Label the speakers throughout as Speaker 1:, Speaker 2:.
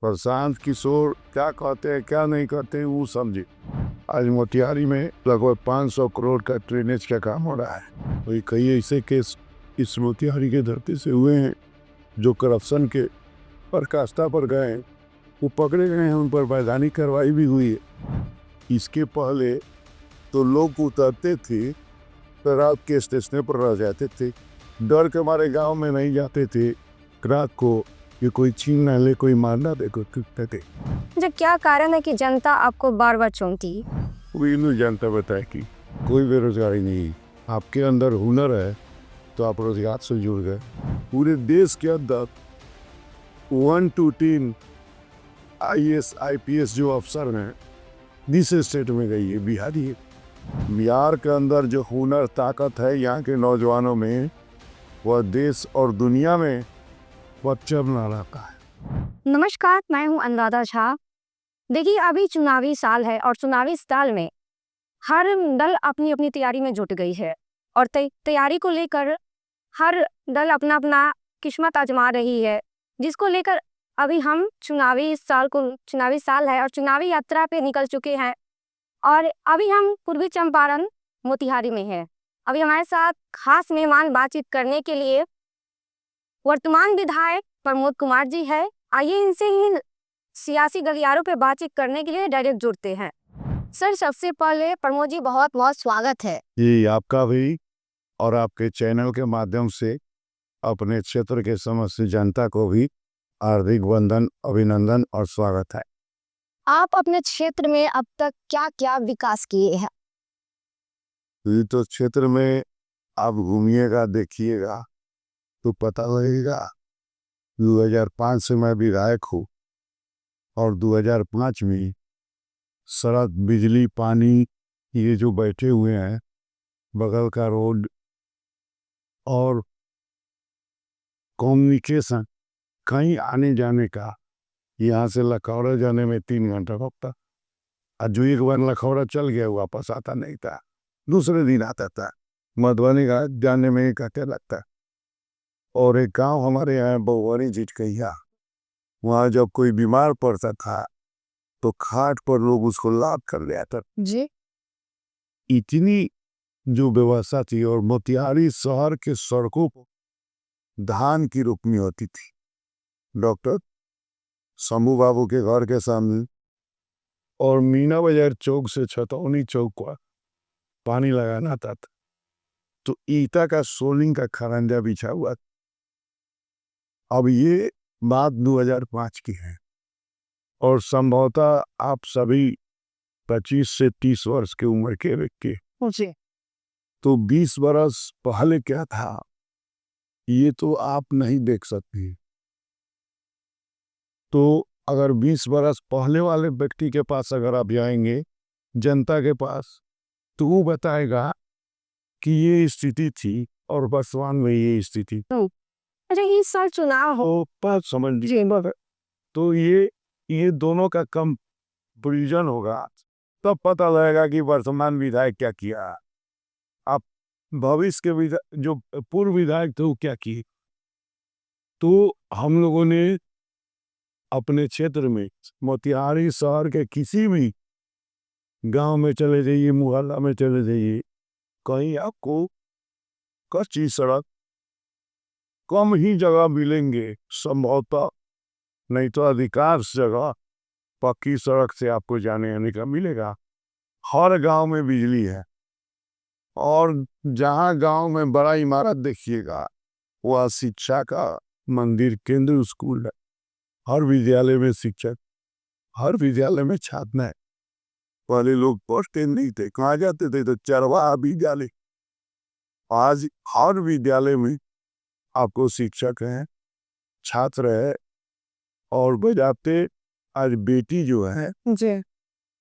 Speaker 1: प्रशांत किशोर क्या कहते हैं क्या नहीं कहते हैं वो समझे। आज मोतिहारी में लगभग 500 करोड़ का ड्रेनेज का काम हो रहा है। वही कई ऐसे केस इस मोतिहारी के धरती से हुए हैं जो करप्शन के पराकाष्ठा पर गए हैं, वो पकड़े गए हैं, उन पर वैधानिक कार्रवाई भी हुई है। इसके पहले तो लोग उतरते थे तो रात के स्टेशन पर रह जाते थे, डर के मारे गांव में नहीं जाते थे रात को कि कोई छीन ना ले, कोई मार ना दे, कोई कहते थे।
Speaker 2: जो क्या कारण है कि जनता आपको बार बार चुनती?
Speaker 1: कोई नहीं जानता बताए कि कोई बेरोजगारी नहीं। आपके अंदर हुनर है तो आप रोजगार से जुड़ गए। पूरे देश के अंदर 1 to 10 IAS IPS जो अफसर हैं जिस स्टेट में गई है बिहारी है। बिहार के अंदर जो हुनर ताकत है यहाँ के नौजवानों में, वह देश और दुनिया में परचम लहराता है।
Speaker 2: नमस्कार, मैं हूं अनुराधा झा। देखिए, अभी चुनावी साल है और चुनावी साल में हर दल अपनी अपनी तैयारी में जुट गई है और तैयारी को लेकर हर दल अपना अपना किस्मत आजमा रही है, जिसको लेकर अभी हम चुनावी साल है और चुनावी यात्रा पे निकल चुके हैं। और अभी हम पूर्वी चंपारण मोतिहारी में हैं। अभी हमारे साथ खास मेहमान बातचीत करने के लिए वर्तमान विधायक प्रमोद कुमार जी है। आइए इनसे ही सियासी गलियारों पे बातचीत करने के लिए डायरेक्ट जुड़ते हैं। सर, सबसे पहले प्रमोद जी, बहुत बहुत स्वागत है।
Speaker 1: जी आपका भी, और आपके चैनल के माध्यम से अपने क्षेत्र के समस्त जनता को भी हार्दिक वंदन, अभिनंदन और स्वागत है।
Speaker 2: आप अपने क्षेत्र में अब तक क्या क्या विकास किए हैं?
Speaker 1: तो क्षेत्र में आप घूमिएगा, देखिएगा तो पता लगेगा। 2005 से मैं विधायक हूँ और 2005 में सड़क, बिजली, पानी, ये जो बैठे हुए हैं, बगल का रोड और कम्युनिकेशन, कहीं आने जाने का, यहाँ से लखौरा जाने में 3 घंटा लगता। और जो एक बार लखौरा चल गया वापस आता नहीं था, दूसरे दिन आता था। मधुबनी का जाने में 1 घंटा लगता। और एक गांव हमारे यहाँ बहुवरी झिटकैया, वहाँ जब कोई बीमार पड़ता था तो खाट पर लोग उसको लाद कर ले आता
Speaker 2: जी।
Speaker 1: इतनी जो व्यवस्था थी। और मोतिहारी शहर के सड़कों पर धान की रोपनी होती थी। डॉक्टर शंभू बाबू के घर के सामने और मीना बाजार चौक से छतौनी चौक पर पानी लगाना था तो ईटा का सोलिंग का खरंजा बिछा हुआ। अब ये बात 2005 की है और संभवतः आप सभी 25 से 30 वर्ष की उम्र के व्यक्ति, तो 20 वर्ष पहले क्या था ये तो आप नहीं देख सकते। तो अगर 20 वर्ष पहले वाले व्यक्ति के पास अगर आप जाएंगे जनता के पास, तो वो बताएगा कि ये स्थिति थी और वर्तमान में ये स्थिति।
Speaker 2: अच्छा, इस साल चुनाव हो,
Speaker 1: तो बात समझ लीजिए, तो ये दोनों का कंपैरिजन होगा, तब पता लगेगा कि वर्तमान विधायक क्या किया, आप भविष्य के विधायक जो पूर्व विधायक थे वो क्या किए। तो हम लोगों ने अपने क्षेत्र में मोतिहारी शहर के किसी भी गांव में चले जाइए, मोहल्ला में चले जाइए, कहीं आपको कच्ची सड़क कम ही जगह मिलेंगे संभवतः, नहीं तो अधिकांश जगह पक्की सड़क से आपको जाने आने का मिलेगा। हर गांव में बिजली है और जहां गांव में बड़ा इमारत देखिएगा वह शिक्षा का मंदिर, केंद्र स्कूल है। हर विद्यालय में शिक्षक, हर विद्यालय में छात्र है। पहले लोग पढ़ते नहीं थे, कहाँ जाते थे, तो चरवाहा विद्यालय। आज हर विद्यालय में आपको शिक्षक है, छात्र है और बजाते। आज बेटी जो है
Speaker 2: जी,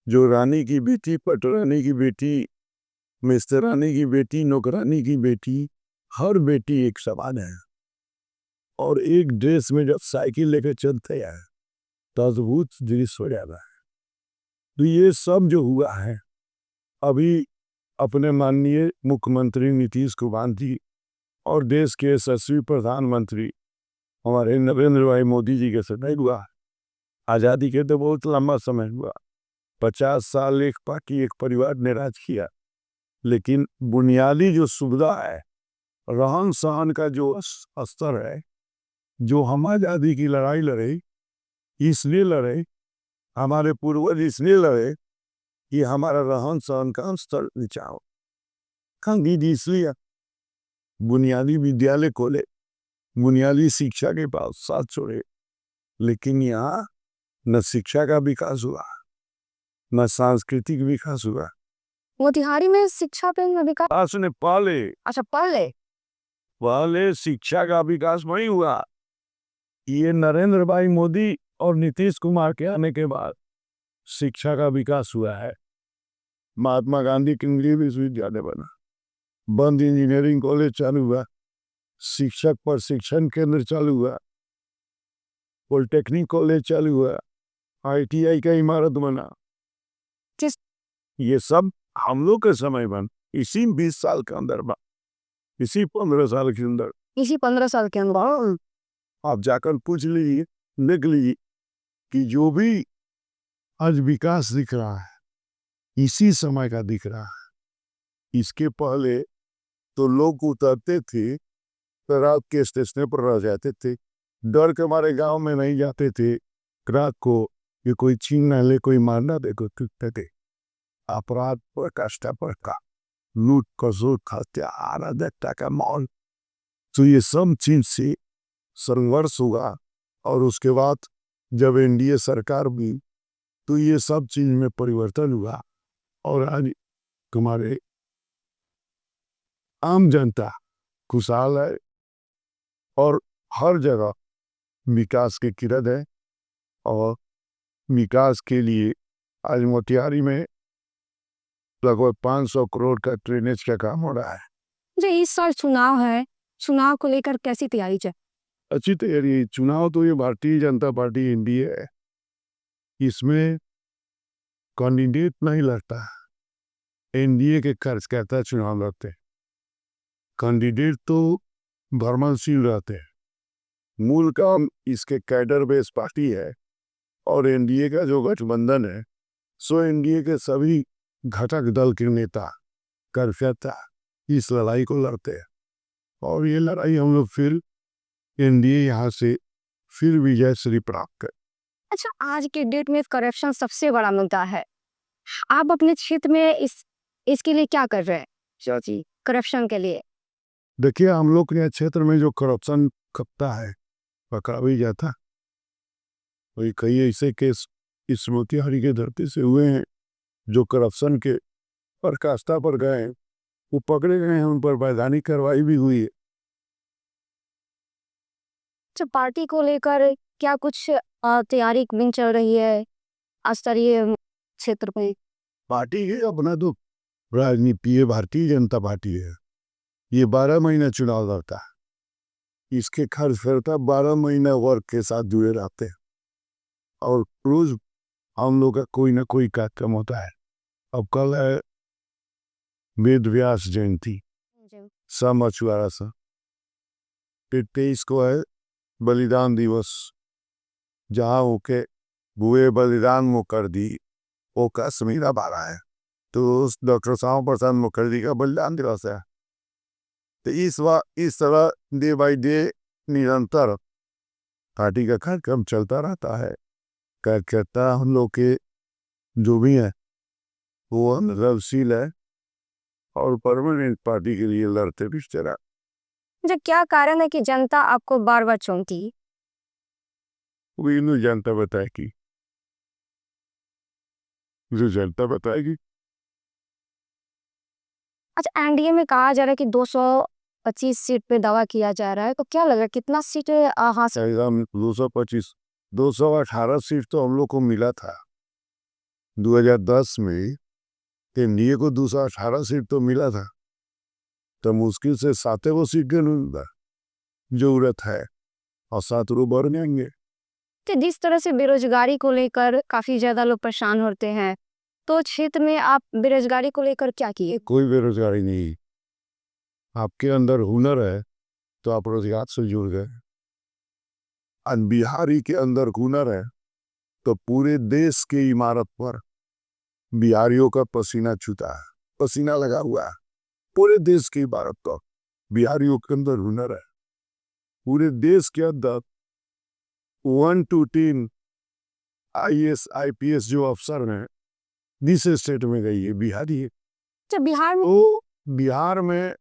Speaker 1: जो रानी की बेटी, पटरानी की बेटी, मिस्त्रानी की बेटी, नौकरानी की बेटी, हर बेटी एक समान है। और एक ड्रेस में जब साइकिल लेकर चलते हैं तो अद्भुत दृश्य हो जाता है। तो ये सब जो हुआ है अभी अपने माननीय मुख्यमंत्री नीतीश कुमार जी और देश के यशस्वी प्रधानमंत्री हमारे नरेंद्र भाई मोदी जी के समय हुआ है। आज़ादी के तो बहुत लंबा समय हुआ, 50 साल एक पार्टी एक परिवार ने राज किया, लेकिन बुनियादी जो सुविधा है, रहन सहन का जो स्तर है, जो हम आज़ादी की लड़ाई लड़े, इसलिए लड़े, हमारे पूर्वज इसलिए लड़े कि हमारा रहन सहन का स्तर नीचा हो। गांधी इसलिए बुनियादी विद्यालय खोले, बुनियादी शिक्षा के पास साथ छोड़े, लेकिन यहाँ न शिक्षा का विकास हुआ, न सांस्कृतिक विकास हुआ।
Speaker 2: मोतिहारी में शिक्षा पे विकास
Speaker 1: विकास ने पहले
Speaker 2: अच्छा पहले
Speaker 1: पहले शिक्षा का विकास वही हुआ। ये नरेंद्र भाई मोदी और नीतीश कुमार के आने के बाद शिक्षा का विकास हुआ है। महात्मा गांधी केंद्रीय विश्वविद्यालय बना, बंद इंजीनियरिंग कॉलेज चालू हुआ, शिक्षक प्रशिक्षण केंद्र चालू हुआ, पॉलिटेक्निक कॉलेज चालू हुआ, ITI का इमारत बना।
Speaker 2: किस
Speaker 1: ये सब हम लोग के समय बन, इसी 20 साल के अंदर बन, इसी 15 साल के अंदर।
Speaker 2: इसी 15 साल के अंदर
Speaker 1: आप जाकर पूछ लीजिए, देख लीजिए कि जो भी आज विकास दिख रहा है, इसी समय का दिख रहा है। इसके पहले तो लोग उतरते थे तो रात के स्टेशन पर रह जाते थे, डर के मारे गांव में नहीं जाते थे रात को, ये कोई छीन ना ले, कोई मारना दे को थे। अपराध पर कष्ट पर का लूट खसोट हत्या देखता का माहौल, तो ये सब चीज से संघर्ष हुआ। और उसके बाद जब NDA सरकार भी, तो ये सब चीज में परिवर्तन हुआ और आज तुम्हारे आम जनता खुशहाल है और हर जगह विकास की किरण है। और विकास के लिए आज मोतिहारी में लगभग 500 करोड़ का ड्रेनेज का काम हो रहा है।
Speaker 2: जो इस साल चुनाव है, चुनाव को लेकर कैसी तैयारी चल?
Speaker 1: अच्छी तैयारी। चुनाव तो ये भारतीय जनता पार्टी NDA है, इसमें कैंडिडेट नहीं लड़ता, NDA के कार्यकर्ता चुनाव लड़ते हैं। कैंडिडेट तो भ्रमणशील रहते हैं, मूल काम इसके कैडर बेस पार्टी है। और NDA का जो गठबंधन है, सो NDA के सभी घटक दल के नेता कार्यकर्ता इस लड़ाई को लड़ते हैं। और ये लड़ाई हम लोग फिर NDA यहाँ से फिर विजय श्री प्राप्त कर।
Speaker 2: अच्छा, आज के डेट में करप्शन सबसे बड़ा मुद्दा है। आप अपने क्षेत्र में इसके लिए क्या कर रहे हैं जी करप्शन के लिए?
Speaker 1: देखिए, हम लोग के क्षेत्र में जो करप्शन खपता है, पकड़ा भी जाता। वही कई ऐसे केस इस मोतिहारी के धरती से हुए हैं जो करप्शन के पराकाष्ठा पर गए हैं, वो पकड़े गए हैं, उन पर वैधानिक कार्रवाई भी हुई है।
Speaker 2: अच्छा, पार्टी को लेकर क्या कुछ तैयारी भी चल रही है स्तरीय क्षेत्र पे?
Speaker 1: पार्टी है अपना तो राजनीति है, भारतीय जनता पार्टी है। ये 12 महीना चुनाव लड़ता है, इसके खर्च करता 12 महीना वर्क के साथ जुड़े रहते हैं और रोज हम लोग का कोई ना कोई कार्यक्रम होता है। अब कल है वेद व्यास जयंती, सम अछुआरा सा, फिर 23 को है बलिदान दिवस, जहाँ होके भूए बलिदान मुखर्जी वो कश्मीर बारा है, तो डॉक्टर श्यामा प्रसाद मुखर्जी का बलिदान दिवस है। तो इस तरह डे बाई डे निरंतर पार्टी का कार्यक्रम चलता रहता है। कार्यकर्ता हम लोग के जो भी है वो अनुभवशील है और परमानेंट पार्टी के लिए लड़ते भी चला।
Speaker 2: अच्छा, क्या कारण है कि जनता आपको बार बार चुनती?
Speaker 1: वो इन्हें जनता बताएगी, जो जनता बताएगी।
Speaker 2: अच्छा, NDA में कहा जा रहा है कि 225 सीट पे दावा किया जा रहा है, तो क्या लगा कितना सीट हासिल?
Speaker 1: एकदम 225 218 सीट तो हम लोग को मिला था 2010 में। NDA को 218 सीट तो मिला था, तो मुश्किल से 7 वो सीट के जरूरत है और 7 रो बढ़ जाएंगे।
Speaker 2: तो जिस तरह से बेरोजगारी को लेकर काफी ज्यादा लोग परेशान होते हैं, तो क्षेत्र में आप बेरोजगारी को लेकर क्या किए?
Speaker 1: कोई बेरोजगारी नहीं, आपके अंदर हुनर है तो आप रोजगार से जुड़ गए। बिहारी के अंदर हुनर है तो पूरे देश के इमारत पर बिहारियों का पसीना छूटा है, पसीना लगा हुआ है। पूरे देश की इमारत पर बिहारियों के अंदर हुनर है। पूरे देश के अंदर 1 to 10 IAS IPS जो अफसर हैं जिस स्टेट में गई है बिहारी है।
Speaker 2: तो बिहार में
Speaker 1: तो बिहार में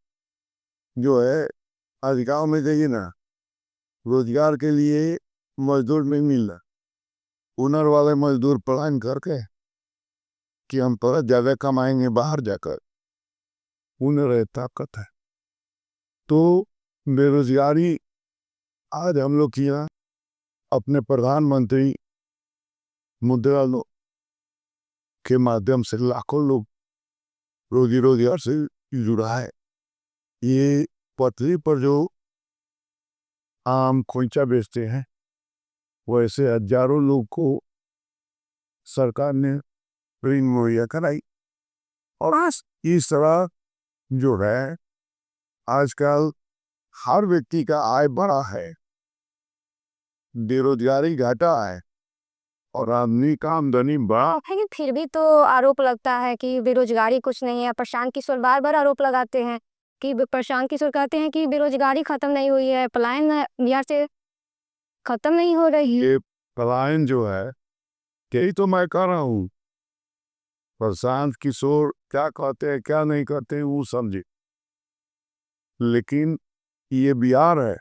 Speaker 1: जो है आज गाँव में जाइए ना, रोजगार के लिए मजदूर नहीं मिल रहा। हुनर वाले मजदूर पलायन करके कि हम पर ज़्यादा कमाएंगे बाहर जाकर, हुनर है, ताकत है। तो बेरोजगारी आज हम लोग के यहाँ अपने प्रधानमंत्री मुद्रा लोन के माध्यम से लाखों लोग रोजी रोजगार से जुड़ा है। ये पटरी पर जो आम खोइंचा बेचते हैं वैसे हजारों लोग को सरकार ने ऋण मुहैया कराई। और आज इस तरह जो है आजकल हर व्यक्ति का आय बढ़ा है, बेरोजगारी घटा है और आदमी का आमदनी बढ़ा।
Speaker 2: लेकिन फिर भी तो आरोप लगता है कि बेरोजगारी कुछ नहीं है। प्रशांत किशोर बार-बार आरोप लगाते हैं कि प्रशांत किशोर कहते हैं कि बेरोजगारी खत्म नहीं हुई है, पलायन बिहार से खत्म नहीं हो रही है।
Speaker 1: ये पलायन जो है, यही तो मैं कह रहा हूँ। प्रशांत किशोर क्या कहते हैं क्या नहीं कहते हैं वो समझे, लेकिन ये बिहार है।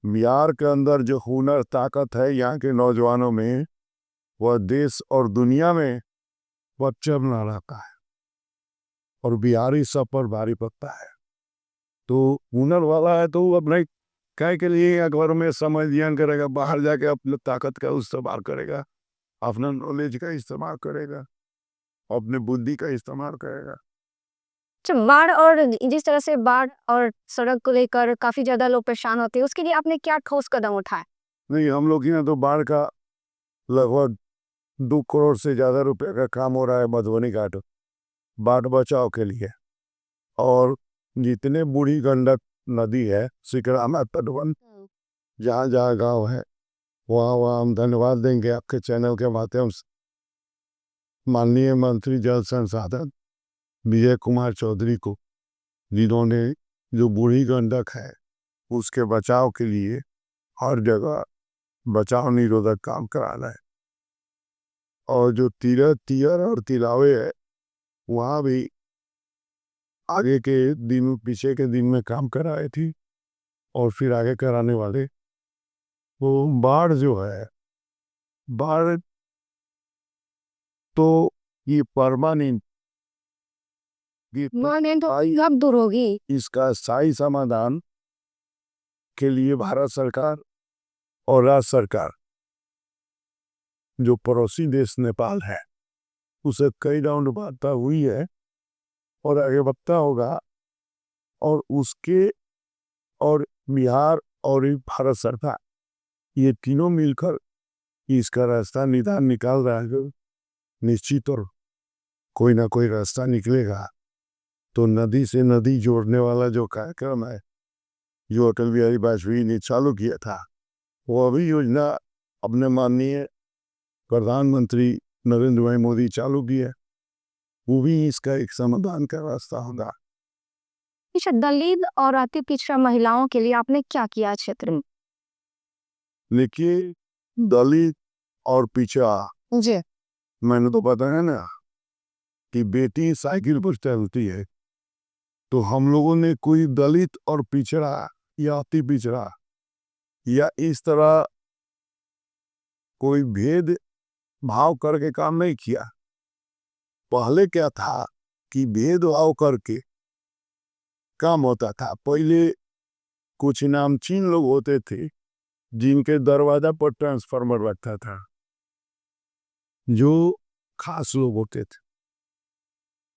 Speaker 1: बिहार के अंदर जो हुनर ताकत है यहाँ के नौजवानों में, वह देश और दुनिया में परचम ना रहता है और बिहारी सब पर भारी पड़ता है। तो हुनर वाला है तो वो अपने काय के लिए अखबार में समय ज्ञान करेगा, बाहर जाके अपने ताकत का इस्तेमाल करेगा, अपना नॉलेज का इस्तेमाल करेगा, अपने बुद्धि का इस्तेमाल करेगा।
Speaker 2: अच्छा, बाढ़ और जिस तरह से बाढ़ और सड़क को लेकर काफ़ी ज़्यादा लोग परेशान होते हैं, उसके लिए आपने क्या ठोस कदम उठाए?
Speaker 1: नहीं, हम लोग यहाँ तो बाढ़ का लगभग 2 करोड़ से ज़्यादा रुपए का काम हो रहा है मधुबनी घाट बाढ़ बचाव के लिए। और जितने बूढ़ी गंडक नदी है, सिकरामा तटबंध, जहाँ जहाँ गांव है वहाँ वहाँ हम धन्यवाद देंगे आपके चैनल के माध्यम से माननीय मंत्री जल संसाधन विजय कुमार चौधरी को, जिन्होंने जो बूढ़ी गंडक है उसके बचाव के लिए हर जगह बचाव निरोधक काम कराना है। और जो तीयर और तिलावे है वहाँ भी आगे के दिन पीछे के दिन में काम कराए थी और फिर आगे कराने वाले। वो बाढ़ जो है, बाढ़ तो ये परमानेंट
Speaker 2: कब दूर होगी?
Speaker 1: इसका स्थायी समाधान के लिए भारत सरकार और राज्य सरकार जो पड़ोसी देश नेपाल है उसे कई राउंड वार्ता हुई है और आगे बढ़ता होगा। और उसके और बिहार और भारत सरकार ये तीनों मिलकर इसका रास्ता निकाल रहा है। निश्चित और कोई ना कोई रास्ता निकलेगा। तो नदी से नदी जोड़ने वाला जो कार्यक्रम है जो अटल बिहारी वाजपेयी ने चालू किया था, वो अभी योजना अपने माननीय प्रधानमंत्री नरेंद्र भाई मोदी चालू की है। वो भी इसका एक समाधान का रास्ता होगा।
Speaker 2: अच्छा, दलित और अति पिछड़ा महिलाओं के लिए आपने क्या किया क्षेत्र में?
Speaker 1: देखिए, दलित और पिछड़ा,
Speaker 2: जी।
Speaker 1: मैंने तो बताया ना कि बेटी साइकिल पर चलती है, तो हम लोगों ने कोई दलित और पिछड़ा या अति पिछड़ा या इस तरह कोई भेद भाव करके काम नहीं किया। पहले क्या था कि भेदभाव करके काम होता था। पहले कुछ नामचीन लोग होते थे जिनके दरवाजा पर ट्रांसफार्मर रखता था, जो खास लोग होते थे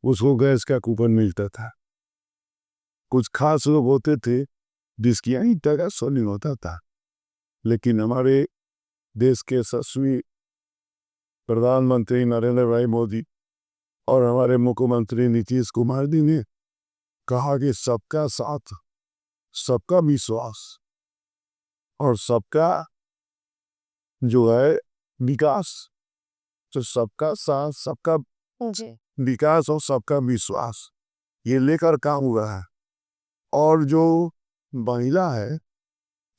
Speaker 1: उसको गैस का कूपन मिलता था। कुछ खास लोग होते थे जिसकी ईंटा का सोलिंग होता था। लेकिन हमारे देश के यशस्वी प्रधानमंत्री नरेंद्र भाई मोदी और हमारे मुख्यमंत्री नीतीश कुमार जी ने कहा कि सबका साथ, सबका विश्वास और सबका जो है विकास, तो सबका साथ, सबका
Speaker 2: जी
Speaker 1: विकास और सबका विश्वास, ये लेकर काम हुआ है। और जो महिला है,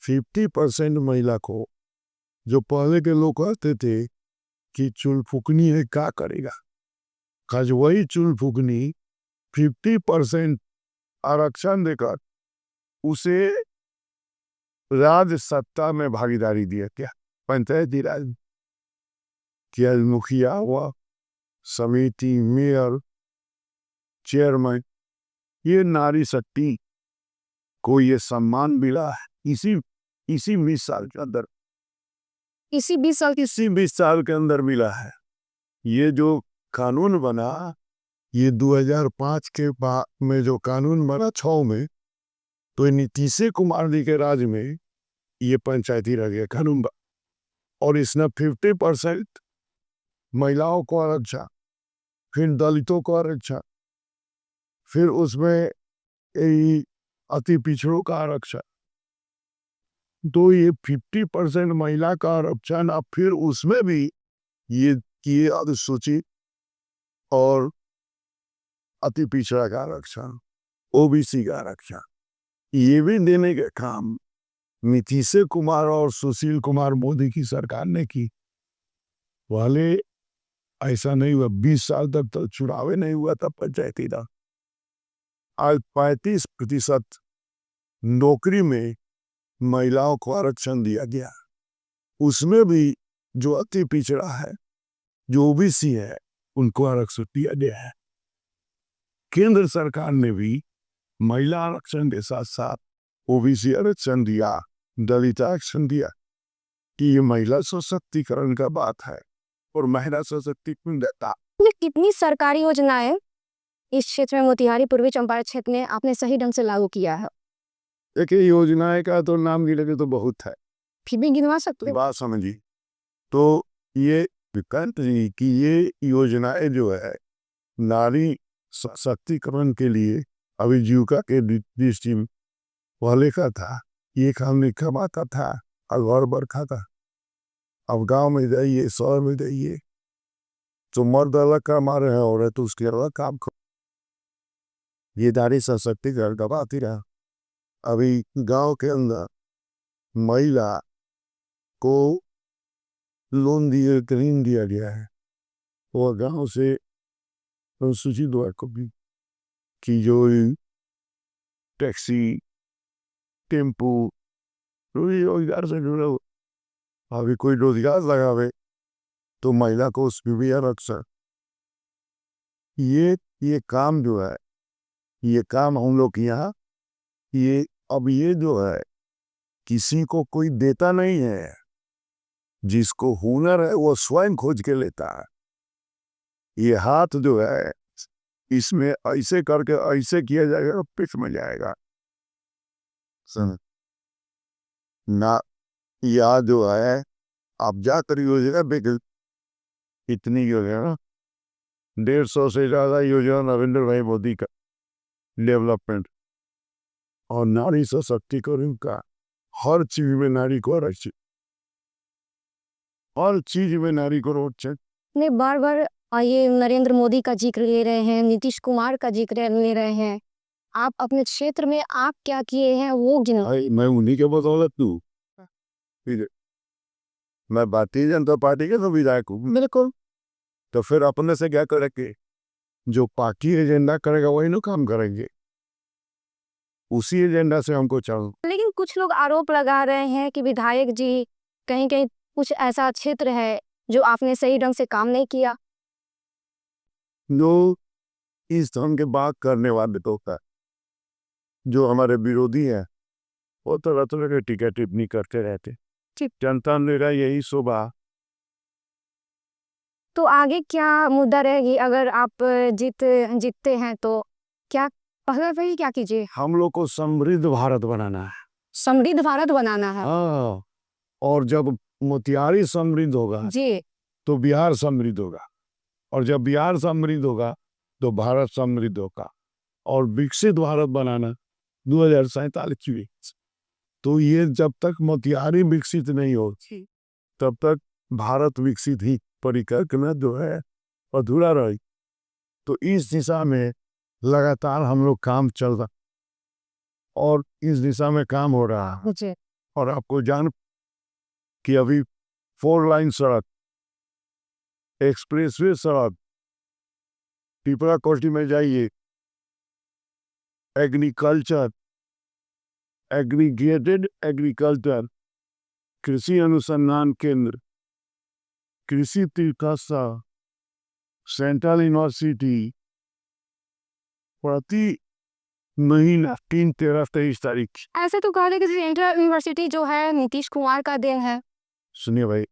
Speaker 1: 50% महिला को, जो पहले के लोग कहते थे कि चूल फूकनी है क्या करेगा, आज वही चूल फूकनी 50% आरक्षण देकर उसे राज सत्ता में भागीदारी दिया। क्या पंचायती राज, क्या मुखिया हुआ, समिति, मेयर, चेयरमैन, ये नारी शक्ति को ये सम्मान मिला है इसी इसी 20 साल के अंदर,
Speaker 2: इसी
Speaker 1: 20 साल के अंदर मिला है। ये जो कानून बना, ये 2005 के बाद में जो कानून बना 6 में, तो नीतीश कुमार जी के राज में ये पंचायती राज का कानून बना। और इसने 50% महिलाओं को आरक्षण, फिर दलितों को आरक्षण, फिर उसमें अति पिछड़ों का आरक्षण, तो ये 50% महिला का आरक्षण, अब फिर उसमें भी ये किए अनुसूचित और अति पिछड़ा का आरक्षण, ओबीसी का आरक्षण, ये भी देने के काम नीतीश कुमार और सुशील कुमार मोदी की सरकार ने की। वाले ऐसा नहीं हुआ, 20 साल तक तो चुनाव नहीं हुआ था पंचायती राज। आज 35% नौकरी में महिलाओं को आरक्षण दिया गया, उसमें भी जो अति पिछड़ा है, जो ओबीसी है, उनको आरक्षण दिया गया है। केंद्र सरकार ने भी महिला आरक्षण के साथ साथ ओबीसी आरक्षण दिया, दलित आरक्षण दिया, कि ये महिला सशक्तिकरण का बात है और महिला सशक्तिकरण देता।
Speaker 2: कितनी सरकारी योजनाएं इस क्षेत्र में, मोतिहारी पूर्वी चंपारण क्षेत्र में आपने सही ढंग से लागू किया है?
Speaker 1: देखिए, योजनाएं का तो नाम गिनोगे तो बहुत है,
Speaker 2: फिर भी गिनवा सकते हो?
Speaker 1: बात समझी तो ये विकल्प जी की ये योजनाएं जो है नारी सशक्तिकरण के लिए आजीविका के दृष्टि पहले का था, ये काम नहीं कमाता था और घर पर खाता। अब गांव में जाइए, शहर में जाइए, तो मर्द अलग कमा रहे हैं, औरत तो उसके अलग काम कर, ये नारी सशक्तिकरण का बात ही रहा। अभी गांव के अंदर महिला को लोन दिए, ऋण दिया गया है, वो गांव से अनुसूचित वर्ग को भी, कि जो टैक्सी, टेम्पू, रोजगार से जुड़ा हो, अभी कोई रोजगार लगावे तो महिला को उसमें भी आरक्षण। ये काम जो है, ये काम हम लोग यहाँ, ये अब ये जो है किसी को कोई देता नहीं है, जिसको हुनर है वो स्वयं खोज के लेता है। ये हाथ जो है, इसमें ऐसे करके ऐसे किया जाएगा, पिछ में जाएगा ना। या जो है आप जाकर योजना बेच, इतनी योजना 150 से ज्यादा योजना नरेंद्र भाई मोदी का डेवलपमेंट और नारी सशक्तिकरण का, हर चीज में नारी को आरक्षण, हर चीज में नारी को आरक्षण।
Speaker 2: ने बार बार ये नरेंद्र मोदी का जिक्र ले रहे हैं, नीतीश कुमार का जिक्र ले रहे हैं, आप अपने क्षेत्र में आप क्या किए हैं वो गिनो।
Speaker 1: मैं उन्हीं के बदौलत तू, मैं भारतीय जनता पार्टी के तो विधायक हूँ, बिल्कुल, तो फिर अपने से क्या करेंगे, जो पार्टी एजेंडा करेगा वही ना काम करेंगे, उसी एजेंडा से हमको चल।
Speaker 2: लेकिन कुछ लोग आरोप लगा रहे हैं कि विधायक जी कहीं कहीं कुछ ऐसा क्षेत्र है जो आपने सही ढंग से काम नहीं किया।
Speaker 1: जो इस ढंग के बात करने वाले तो का, जो हमारे विरोधी हैं, वो तरह तरह के टीका टिप्पणी करते रहते, जनता मेरा यही शोभा।
Speaker 2: तो आगे क्या मुद्दा रहेगी अगर आप जीतते हैं तो? क्या पहले वही क्या कीजिए?
Speaker 1: हम लोग को समृद्ध भारत बनाना है।
Speaker 2: समृद्ध भारत बनाना है
Speaker 1: हाँ, और जब मोतिहारी समृद्ध होगा
Speaker 2: जी,
Speaker 1: तो बिहार समृद्ध होगा, और जब बिहार समृद्ध होगा तो भारत समृद्ध होगा। और विकसित भारत बनाना 2047 की, तो ये जब तक मोतिहारी विकसित नहीं हो, तब तक भारत विकसित ही परिकल्पना जो है अधूरा रही। तो इस दिशा में लगातार हम लोग काम चल रहा और इस दिशा में काम हो रहा है।
Speaker 2: जी
Speaker 1: और आपको जान कि अभी 4 लाइन सड़क, एक्सप्रेसवे सड़क, पिपरा कोठी में जाइए, एग्रीकल्चर, एग्रीगेटेड एग्रीकल्चर, कृषि अनुसंधान केंद्र, कृषि तीर्थस्था, सेंट्रल यूनिवर्सिटी, प्रति महीना 3, 13, 23 तारीख।
Speaker 2: ऐसे तो कहा कि सेंट्रल यूनिवर्सिटी जो है नीतीश कुमार का देन है।
Speaker 1: सुनिए भाई,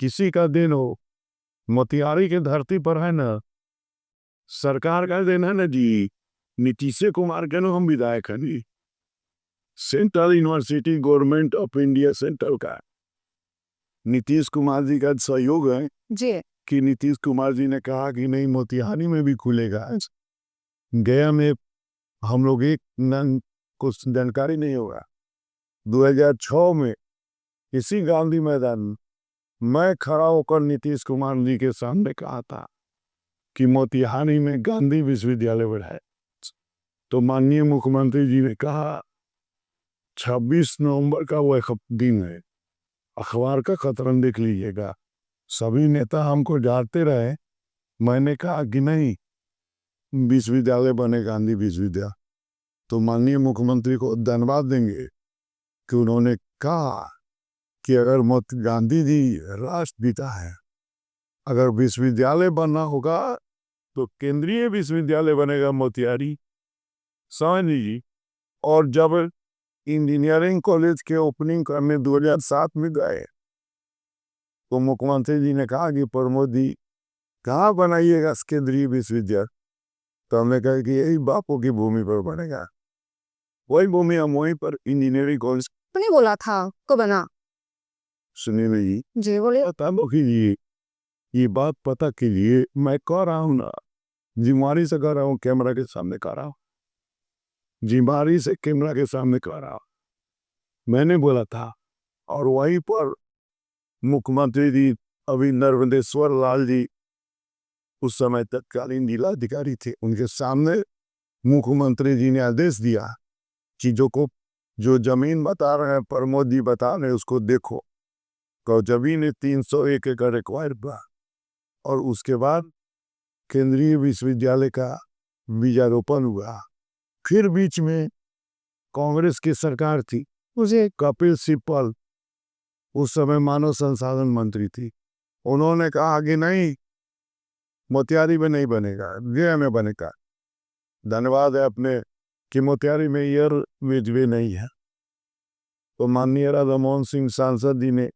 Speaker 1: किसी का दिन हो, मोतिहारी के धरती पर है ना, सरकार का दिन है ना जी, नीतीश कुमार के ना हम विधायक हैं जी। Central university government of India central का नीतीश कुमार जी का सहयोग है
Speaker 2: जी
Speaker 1: कि नीतीश कुमार जी ने कहा कि नहीं मोतिहारी में भी खुलेगा। गया में हम लोग एक कुछ जानकारी नहीं होगा, 2006 में इसी गांधी मैदान में मैं खड़ा होकर नीतीश कुमार जी के सामने कहा था कि मोतिहारी में गांधी विश्वविद्यालय बढ़ाए। तो माननीय मुख्यमंत्री जी ने कहा 26 नवंबर का वो एक दिन है, अखबार का कतरन देख लीजिएगा। सभी नेता हमको जानते रहे, मैंने कहा कि नहीं विश्वविद्यालय बने गांधी विश्वविद्यालय। तो माननीय मुख्यमंत्री को धन्यवाद देंगे कि उन्होंने कहा कि अगर गांधी जी राष्ट्रपिता है, अगर विश्वविद्यालय बनना होगा तो केंद्रीय विश्वविद्यालय बनेगा मोतिहारी, समझ लीजिए। और जब इंजीनियरिंग कॉलेज के ओपनिंग करने 2007 में गए तो मुख्यमंत्री जी ने कहा कि प्रमोद जी कहाँ बनाइएगा केंद्रीय विश्वविद्यालय। तो हमने कहा कि यही बापू की भूमि पर बनेगा, वही भूमि हम वहीं पर इंजीनियरिंग कॉलेज।
Speaker 2: तो नहीं बोला था को बना।
Speaker 1: सुनिए जी,
Speaker 2: जी बोले।
Speaker 1: तब कीजिए, ये बात पता कीजिए, मैं कह रहा हूँ ना, जिम्मेवारी से कह रहा हूँ, कैमरा के सामने कह रहा हूँ, जिम्मेवारी से कैमरा के सामने कह रहा हूँ। मैंने बोला था और वहीं पर मुख्यमंत्री जी अभी नर्मदेश्वर लाल जी उस समय तत्कालीन जिलाधिकारी थे, उनके सामने मुख्यमंत्री जी ने आदेश दिया कि जो जमीन बता रहे हैं प्रमोद जी बता रहे उसको देखो। तो जमीन 301 एकड़ रिक्वायर्ड बा और उसके बाद केंद्रीय विश्वविद्यालय का बीजारोपण हुआ। फिर बीच में कांग्रेस की सरकार थी, उसे कपिल सिब्बल उस समय मानव संसाधन मंत्री थी, उन्होंने कहा कि नहीं मोतिहारी में नहीं बनेगा, गया में बनेगा। धन्यवाद है अपने कि मोतिहारी में एयर वेजवे नहीं है। तो माननीय राधा मोहन सिंह सांसद जी ने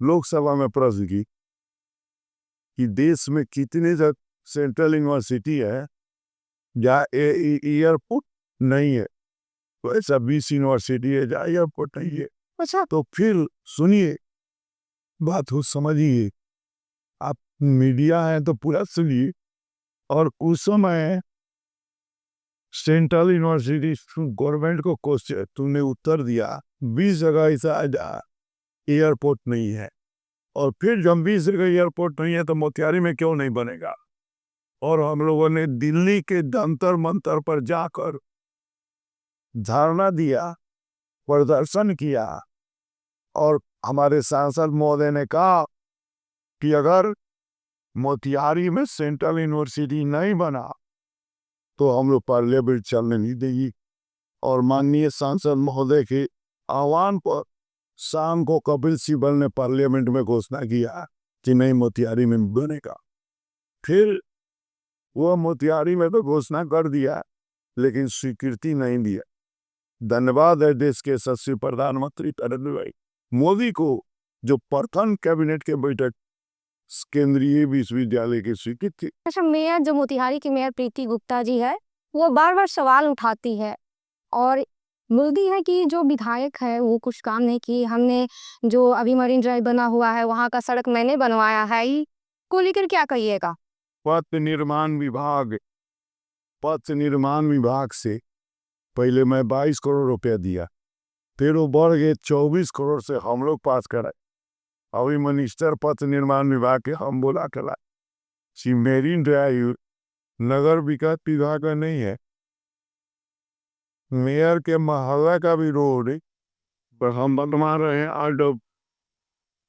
Speaker 1: लोकसभा में प्रश्न की कि देश में कितने जगह सेंट्रल यूनिवर्सिटी है जहाँ एयरपोर्ट नहीं है, तो ऐसा 20 यूनिवर्सिटी है जहाँ एयरपोर्ट नहीं है।
Speaker 2: अच्छा
Speaker 1: तो फिर सुनिए, बात हो समझिए, आप मीडिया है तो पूरा सुनिए। और उस समय सेंट्रल यूनिवर्सिटी गवर्नमेंट को क्वेश्चन तूने उत्तर दिया 20 जगह ऐसा एयरपोर्ट नहीं है, और फिर जब 20 जगह एयरपोर्ट नहीं है तो मोतिहारी में क्यों नहीं बनेगा। और हम लोगों ने दिल्ली के जंतर मंतर पर जाकर धरना दिया, प्रदर्शन किया और हमारे सांसद महोदय ने कहा कि अगर मोतिहारी में सेंट्रल यूनिवर्सिटी नहीं बना तो हम लोग पार्लियामेंट चलने नहीं देगी। और माननीय सांसद महोदय के आह्वान पर शाम को कपिल सिब्बल ने पार्लियामेंट में घोषणा किया कि नहीं मोतिहारी में बनेगा। फिर वो मोतिहारी में तो घोषणा कर दिया लेकिन स्वीकृति नहीं दिया। धन्यवाद है देश के यशस्वी प्रधानमंत्री नरेंद्र भाई मोदी को जो प्रथम कैबिनेट के बैठक केंद्रीय विश्वविद्यालय की स्वीकृति।
Speaker 2: अच्छा मेयर जो मोतिहारी की मेयर प्रीति गुप्ता जी है वो बार बार सवाल उठाती है और बोलती है कि जो विधायक है वो कुछ काम नहीं किए, हमने जो अभी मरीन ड्राइव बना हुआ है वहाँ का सड़क मैंने बनवाया है, को लेकर क्या कहिएगा।
Speaker 1: पथ निर्माण विभाग से पहले मैं 22 करोड़ रुपया दिया, फिर वो बढ़ गए 24 करोड़ से हम लोग पास कराए। अभी मिनिस्टर पथ निर्माण विभाग के हम बोला कला मेरीन ड्राइव नगर विकास विभाग का नहीं है, मेयर के मोहल्ला का भी रोड है, पर हम बनवा रहे हैं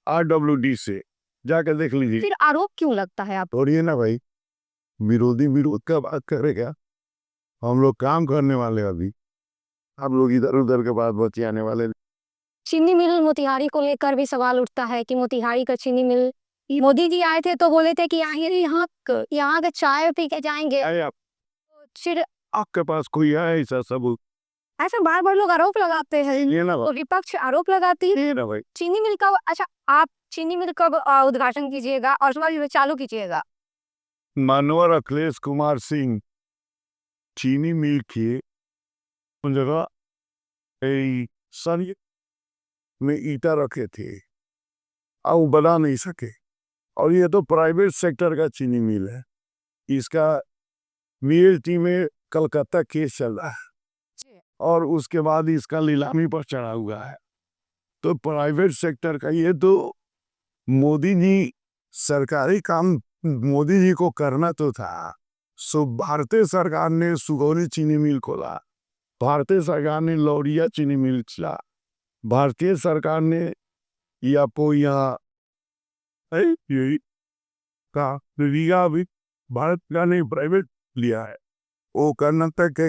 Speaker 1: RWD से, जाकर देख लीजिए।
Speaker 2: फिर आरोप क्यों लगता है आप?
Speaker 1: थोड़ी है ना भाई, विरोधी विरोध का बात करेगा, हम लोग काम करने वाले अभी, आप लोग इधर उधर के बात बतियाने वाले।
Speaker 2: चीनी मिल मोतिहारी को लेकर भी सवाल उठता है कि मोतिहारी का चीनी मिल, मोदी जी आए थे तो बोले थे कि यहाँ का चाय पी के जाएंगे,
Speaker 1: आए आप,
Speaker 2: फिर
Speaker 1: आपके पास कोई है ऐसा सबूत?
Speaker 2: ऐसा बार बार लोग आरोप लगाते हैं,
Speaker 1: ये ना
Speaker 2: तो विपक्ष आरोप लगाती है।
Speaker 1: ये ना भाई,
Speaker 2: चीनी मिल का अच्छा, आप चीनी मिल कब उद्घाटन कीजिएगा और उसके बाद चालू कीजिएगा?
Speaker 1: मानवर अखिलेश कुमार सिंह चीनी मिल की उन जगह सर में ईटा रखे थे, अब वो बना नहीं सके, और ये तो प्राइवेट सेक्टर का चीनी मिल है, इसका VLT में कलकत्ता केस चल रहा है और उसके बाद इसका नीलामी पर चढ़ा हुआ है, तो प्राइवेट सेक्टर का ये तो मोदी जी सरकारी काम मोदी जी को करना तो था। सो भारतीय सरकार ने सुगौली चीनी मिल खोला, भारतीय सरकार ने लौरिया चीनी मिल चला, भारतीय सरकार ने आपको यहाँ यही का लिया भी भारत का नहीं प्राइवेट लिया है, वो कर्नाटक के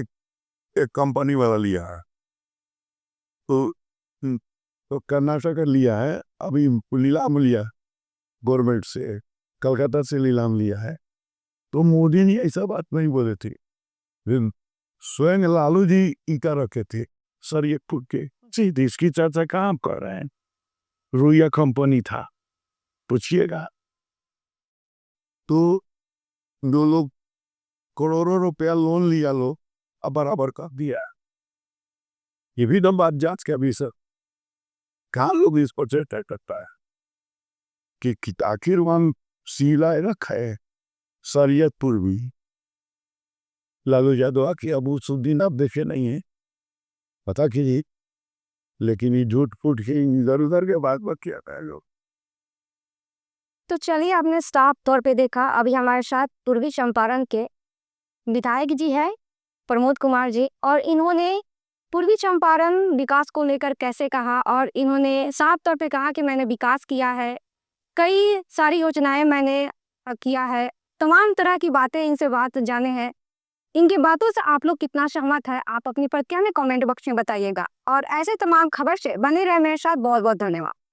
Speaker 1: एक कंपनी वाला लिया है, तो कर्नाटक लिया है, अभी नीलाम लिया गवर्नमेंट से, कलकत्ता से नीलाम लिया है। तो मोदी जी ऐसा बात नहीं बोले थे, स्वयं लालू जी ईटा रखे थे सर ये फुट के। जी देश की चर्चा कहाँ कर रहे हैं, रुइया कंपनी था, पूछिएगा। तो दो लोग करोड़ों रुपया लोन लिया, लो अब बराबर कर दिया, ये भी तो बात जांच का भी सर, कहाँ लोग इस पर चर्चा करता है कि आखिर वहां सीला रखा है शरीयतपुर भी लालू यादव की अबूसुद्दीन आप देखे नहीं है, पता कीजिए, लेकिन ये झूठ फूट के इधर उधर के बात किया था लोग।
Speaker 2: तो चलिए, आपने साफ तौर पे देखा, अभी हमारे साथ पूर्वी चंपारण के विधायक जी है प्रमोद कुमार जी, और इन्होंने पूर्वी चंपारण विकास को लेकर कैसे कहा, और इन्होंने साफ तौर पे कहा कि मैंने विकास किया है, कई सारी योजनाएं मैंने किया है, तमाम तरह की बातें इनसे बात जाने हैं। इनकी बातों से आप लोग कितना सहमत है, आप अपनी प्रतिक्रिया में कमेंट बॉक्स में बताइएगा, और ऐसे तमाम खबर से बने रहे मेरे साथ। बहुत बहुत धन्यवाद।